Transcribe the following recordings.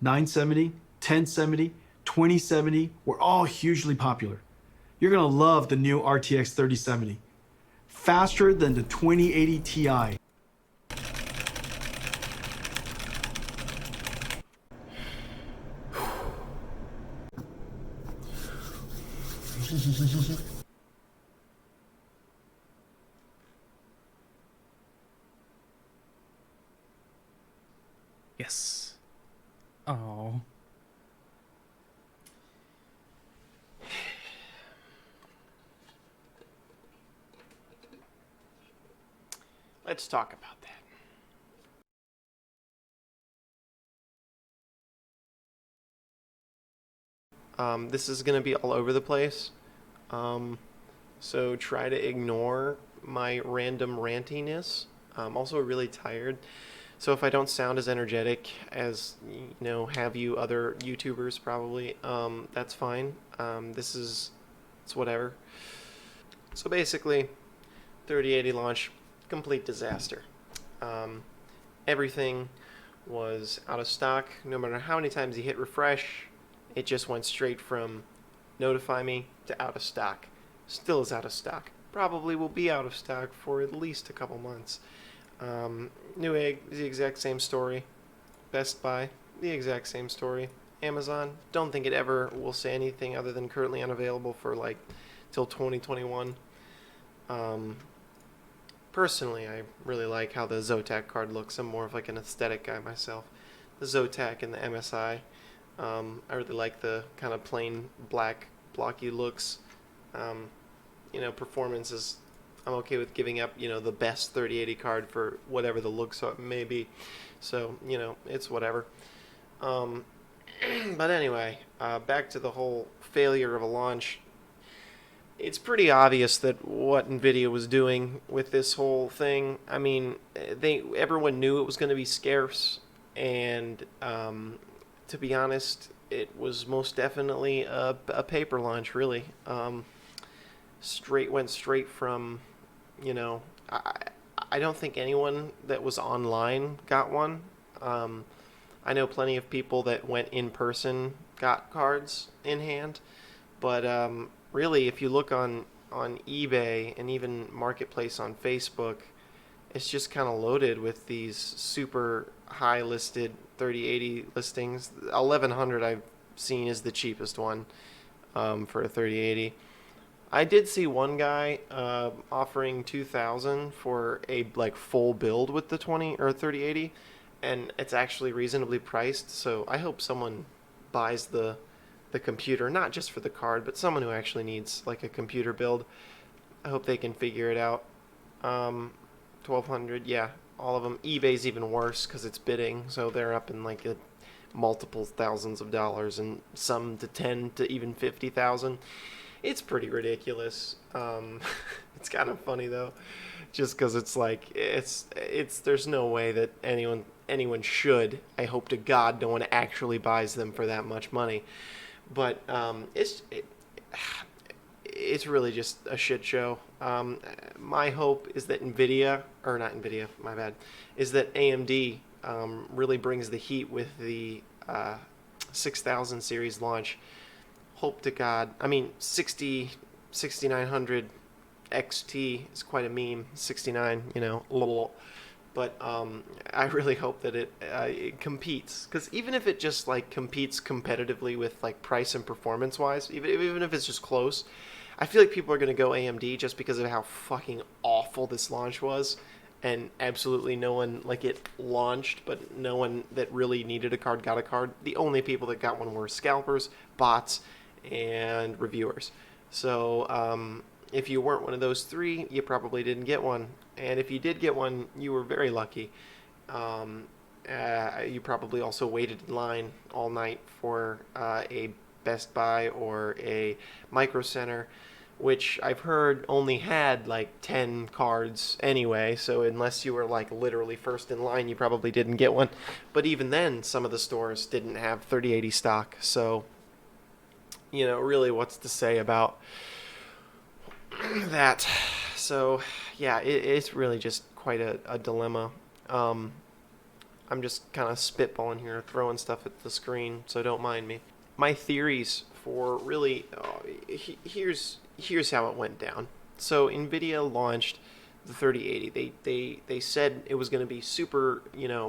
970, 1070, 2070 were all hugely popular. You're gonna love the new RTX 3070. Faster than the 2080 Ti. Yes. Oh. Let's talk about that. This is going to be all over the place. So try to ignore my random rantiness. I'm also really tired. So if I don't sound as energetic as, have you other YouTubers probably, that's fine. It's whatever. So basically, 3080 launch, complete disaster. Everything was out of stock. No matter how many times you hit refresh, it just went straight from notify me to out of stock. Still is out of stock. Probably will be out of stock for at least a couple months. Newegg, the exact same story. Best Buy, the exact same story. Amazon, don't think it ever will say anything other than currently unavailable for like till 2021. Personally, I really like how the Zotac card looks. I'm more of like an aesthetic guy myself. The Zotac and the MSI. I really like the kind of plain black blocky looks. Performance is, I'm okay with giving up, the best 3080 card for whatever the looks may be. So, it's whatever. But anyway, back to the whole failure of a launch. It's pretty obvious that what Nvidia was doing with this whole thing. I mean, everyone knew it was going to be scarce, and to be honest, it was most definitely a paper launch. Really, went straight from, I don't think anyone that was online got one. I know plenty of people that went in person got cards in hand, but really, if you look on eBay and even Marketplace on Facebook, it's just kind of loaded with these super high listed 3080 listings. 1100 I've seen is the cheapest one for a 3080. I did see one guy offering 2,000 for a like full build with the 20 or 3080, and it's actually reasonably priced. So I hope someone buys the computer, not just for the card, but someone who actually needs like a computer build. I hope they can figure it out. 1,200, yeah, all of them. eBay's even worse because it's bidding, so they're up in like multiple thousands of dollars, and some to 10 to even 50,000. It's pretty ridiculous. It's kind of funny though, just because it's like it's there's no way that anyone should. I hope to God no one actually buys them for that much money. But it's really just a shit show. My hope is that Nvidia, or not Nvidia, my bad, is that AMD really brings the heat with the 6000 series launch. Hope to God. I mean, 6900 XT is quite a meme. 69, little. But I really hope that it competes, because even if it just like competes competitively with like price and performance wise, even if it's just close, I feel like people are going to go AMD just because of how fucking awful this launch was, and absolutely no one, like, it launched, but no one that really needed a card got a card. The only people that got one were scalpers, bots, and reviewers. So if you weren't one of those three, you probably didn't get one. And if you did get one, you were very lucky. You probably also waited in line all night for a Best Buy or a Micro Center, which I've heard only had like 10 cards anyway. So unless you were like literally first in line, you probably didn't get one. But even then, some of the stores didn't have 3080 stock. So, really, what's to say about that? So, yeah, it's really just quite a dilemma. I'm just kind of spitballing here, throwing stuff at the screen, so don't mind me. My theories for really, here's how it went down. So Nvidia launched the 3080. They said it was going to be super,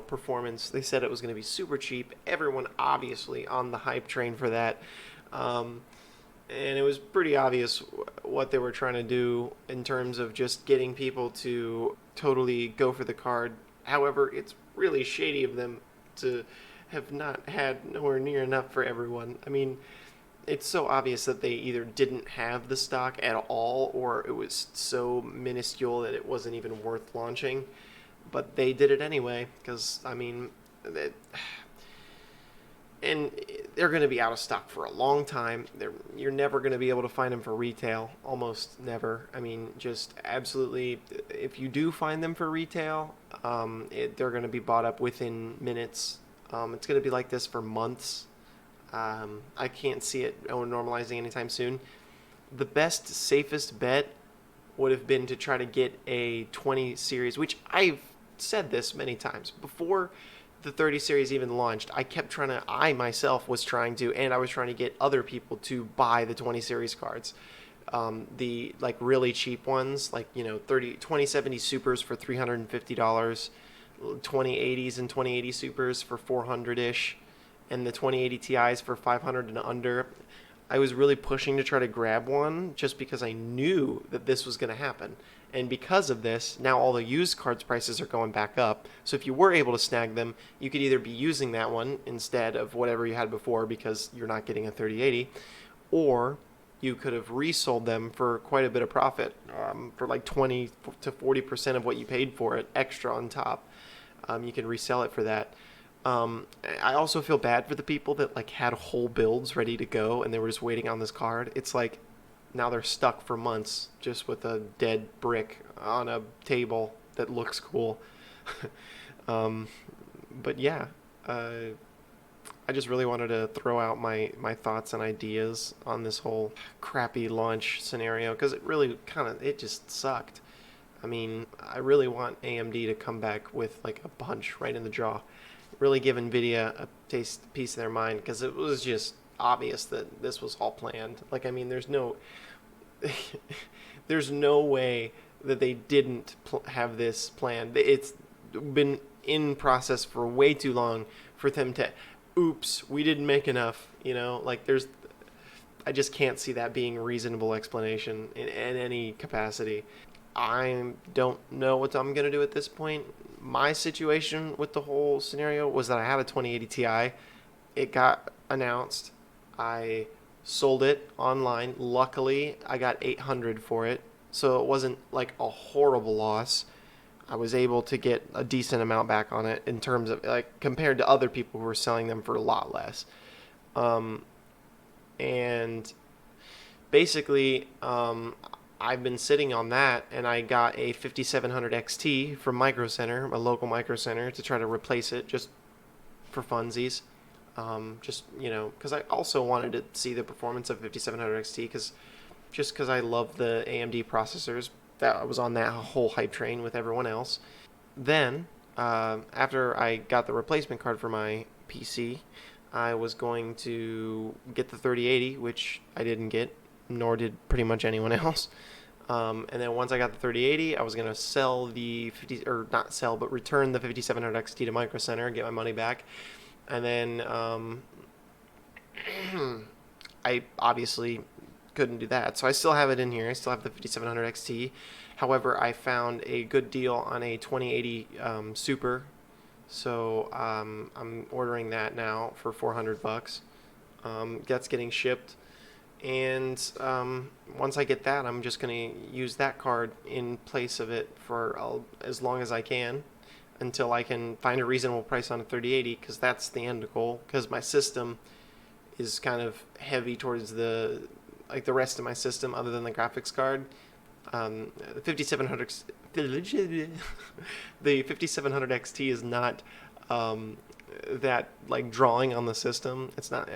performance. They said it was going to be super cheap. Everyone obviously on the hype train for that. And it was pretty obvious what they were trying to do in terms of just getting people to totally go for the card. However, it's really shady of them to have not had nowhere near enough for everyone. I mean, it's so obvious that they either didn't have the stock at all, or it was so minuscule that it wasn't even worth launching. But they did it anyway, because, I mean, and they're going to be out of stock for a long time. You're never going to be able to find them for retail, almost never. I mean, just absolutely, if you do find them for retail, they're going to be bought up within minutes. It's going to be like this for months. I can't see it normalizing anytime soon. The best, safest bet would have been to try to get a 20 series, which I've said this many times. Before the 30 series even launched, I myself was trying to, and I was trying to get other people to buy the 20 series cards. The like really cheap ones, like 2070 supers for $350, 2080s and 2080 supers for 400-ish, and the 2080 Ti's for 500 and under. I was really pushing to try to grab one just because I knew that this was going to happen. And because of this, now all the used cards prices are going back up. So if you were able to snag them, you could either be using that one instead of whatever you had before because you're not getting a 3080, or you could have resold them for quite a bit of profit, for like 20 to 40% of what you paid for it, extra on top. You can resell it for that. I also feel bad for the people that like had whole builds ready to go and they were just waiting on this card. It's like now they're stuck for months just with a dead brick on a table that looks cool. But yeah, I just really wanted to throw out my thoughts and ideas on this whole crappy launch scenario because it just sucked. I mean, I really want AMD to come back with like a punch right in the jaw. Really give Nvidia a piece of their mind because it was just obvious that this was all planned. Like, I mean, there's no way that they didn't have this planned. It's been in process for way too long for them to, oops, we didn't make enough. Like I just can't see that being a reasonable explanation in any capacity. I don't know what I'm going to do at this point. My situation with the whole scenario was that I had a 2080 Ti. It got announced. I sold it online. Luckily, I got $800 for it. So it wasn't like a horrible loss. I was able to get a decent amount back on it in terms of like compared to other people who were selling them for a lot less. And basically, I've been sitting on that, and I got a 5700 XT from Micro Center, a local Micro Center, to try to replace it just for funsies. Because I also wanted to see the performance of 5700 XT, because I love the AMD processors. That I was on that whole hype train with everyone else. Then, after I got the replacement card for my PC, I was going to get the 3080, which I didn't get, nor did pretty much anyone else. And then once I got the 3080, I was going to sell return the 5700 XT to Micro Center and get my money back. And then I obviously couldn't do that. So I still have it in here. I still have the 5700 XT. However, I found a good deal on a 2080 Super. So I'm ordering that now for $400. That's getting shipped. And once I get that, I'm just going to use that card in place of it for as long as I can until I can find a reasonable price on a 3080, because that's the end goal, because my system is kind of heavy towards the rest of my system other than the graphics card. The 5700 the 5700 XT is not that like drawing on the system. It's not,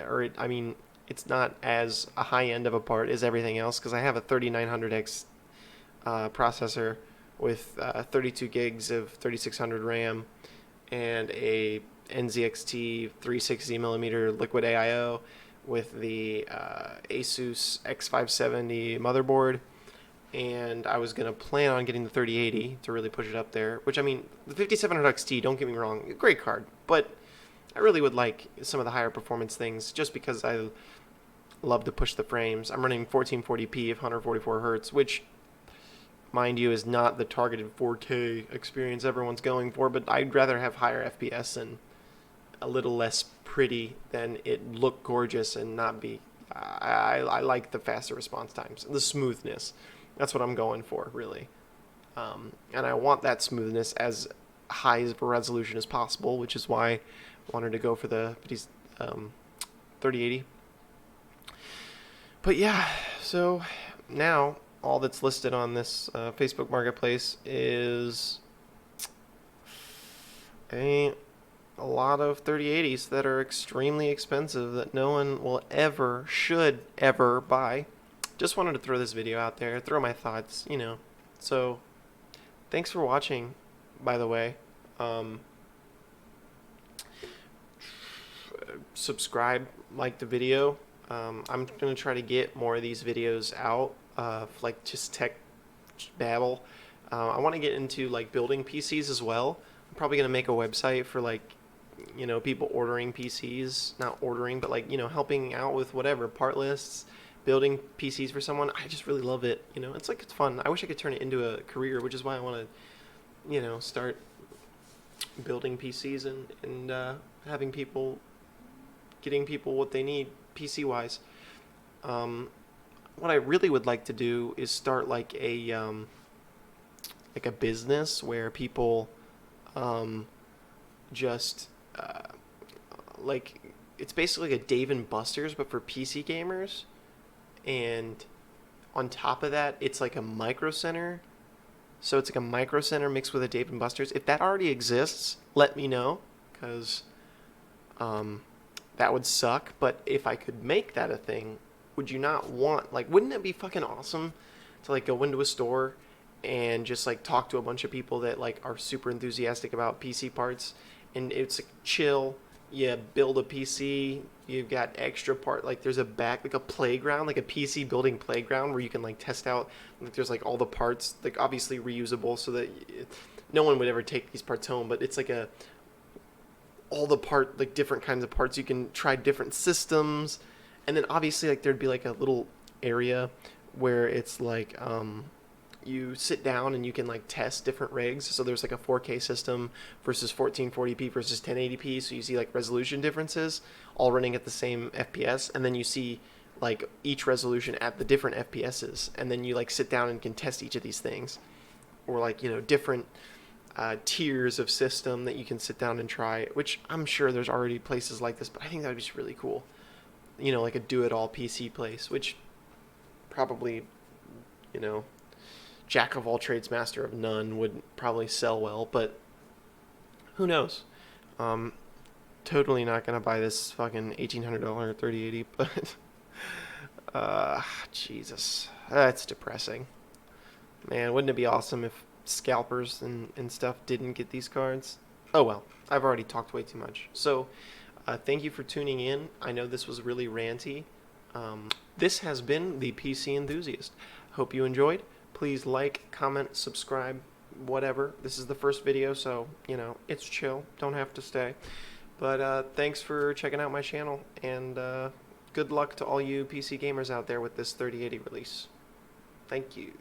it's not as a high end of a part as everything else, because I have a 3900X processor with 32 gigs of 3600 RAM and a NZXT 360mm liquid AIO with the Asus X570 motherboard. And I was going to plan on getting the 3080 to really push it up there, which, I mean, the 5700 XT, don't get me wrong, great card, but I really would like some of the higher performance things just because I love to push the frames. I'm running 1440p of 144 hertz, which, mind you, is not the targeted 4K experience everyone's going for, but I'd rather have higher FPS and a little less pretty than it look gorgeous and not be. I like the faster response times, the smoothness. That's what I'm going for, really. And I want that smoothness as high of a resolution as possible, which is why I wanted to go for the 3080. But yeah, so now all that's listed on this Facebook Marketplace is a lot of 3080s that are extremely expensive that no one will ever, should ever buy. Just wanted to throw this video out there, throw my thoughts, you know. So, thanks for watching, by the way. Subscribe, like the video. I'm going to try to get more of these videos out, like just tech babble. I want to get into like building PCs as well. I'm probably going to make a website for like, you know, people ordering PCs, not ordering, but like, you know, helping out with whatever, part lists, building PCs for someone. I just really love it. You know, it's like, it's fun. I wish I could turn it into a career, which is why I want to, you know, start building PCs and having people, getting people what they need PC wise. What I really would like to do is start like a business where people just like, it's basically like a Dave and Buster's but for PC gamers, and on top of that it's like a Micro Center. So it's like a Micro Center mixed with a Dave and Buster's. If that already exists, let me know, because that would suck. But if I could make that a thing, would you not want, like, wouldn't it be fucking awesome to like go into a store and just like talk to a bunch of people that like are super enthusiastic about PC parts, and it's like chill. You build a PC, you've got extra part, like there's a back, like a playground, like a PC building playground where you can like test out, like there's like all the parts, like obviously reusable so that no one would ever take these parts home, but it's like all the part, like different kinds of parts, you can try different systems, and then obviously like there'd be like a little area where it's like, you sit down and you can like test different rigs. So there's like a 4K system versus 1440p versus 1080p. So you see like resolution differences all running at the same FPS. And then you see like each resolution at the different FPSs. And then you like sit down and can test each of these things. Or like, you know, different tiers of system that you can sit down and try, which I'm sure there's already places like this, but I think that would be just really cool. You know, like a do-it-all PC place, which probably, you know, jack of all trades, master of none would probably sell well, but who knows? Totally not gonna buy this fucking $1,800 3080, but Jesus, that's depressing. Man, wouldn't it be awesome if scalpers and stuff didn't get these cards? Oh well, I've already talked way too much. So, thank you for tuning in. I know this was really ranty. This has been the PC Enthusiast. Hope you enjoyed. Please like, comment, subscribe, whatever. This is the first video, so, you know, it's chill. Don't have to stay. But thanks for checking out my channel, and good luck to all you PC gamers out there with this 3080 release. Thank you.